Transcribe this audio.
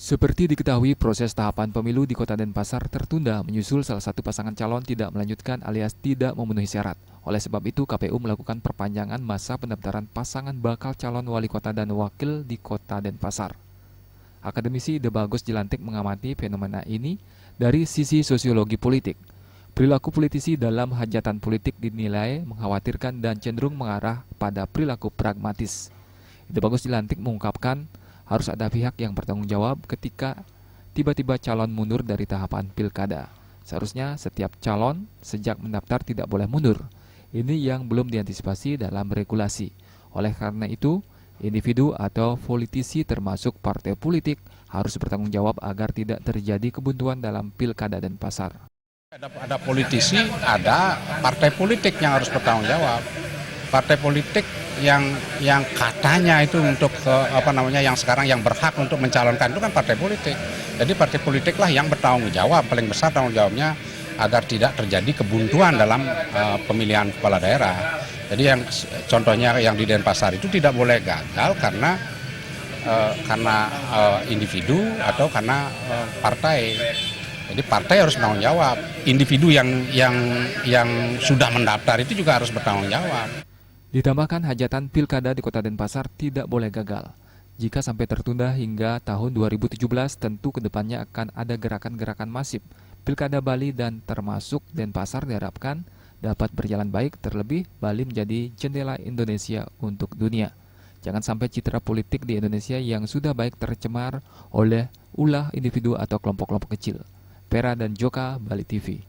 Seperti diketahui, proses tahapan pemilu di Kota Denpasar tertunda menyusul salah satu pasangan calon tidak melanjutkan alias tidak memenuhi syarat. Oleh sebab itu, KPU melakukan perpanjangan masa pendaftaran pasangan bakal calon wali kota dan wakil di Kota Denpasar. Akademisi Ide Bagus Jelantik mengamati fenomena ini dari sisi sosiologi politik. Perilaku politisi dalam hajatan politik dinilai mengkhawatirkan dan cenderung mengarah pada perilaku pragmatis. Ide Bagus Jelantik mengungkapkan harus ada pihak yang bertanggung jawab ketika tiba-tiba calon mundur dari tahapan pilkada. Seharusnya setiap calon sejak mendaftar tidak boleh mundur. Ini yang belum diantisipasi dalam regulasi. Oleh karena itu, individu atau politisi termasuk partai politik harus bertanggung jawab agar tidak terjadi kebuntuan dalam pilkada Denpasar. Ada politisi, ada partai politik yang harus bertanggung jawab. Partai politik yang katanya itu untuk yang sekarang yang berhak untuk mencalonkan itu kan partai politik. Jadi partai politiklah yang bertanggung jawab, paling besar tanggung jawabnya agar tidak terjadi kebuntuan dalam pemilihan kepala daerah. Jadi contohnya yang di Denpasar itu tidak boleh gagal karena individu atau karena partai. Jadi partai harus bertanggung jawab. Individu yang sudah mendaftar itu juga harus bertanggung jawab. Ditambahkan hajatan pilkada di Kota Denpasar tidak boleh gagal. Jika sampai tertunda hingga tahun 2017, tentu kedepannya akan ada gerakan-gerakan masif. Pilkada Bali dan termasuk Denpasar diharapkan dapat berjalan baik, terlebih Bali menjadi jendela Indonesia untuk dunia. Jangan sampai citra politik di Indonesia yang sudah baik tercemar oleh ulah individu atau kelompok-kelompok kecil. Pera dan Joka, Bali TV.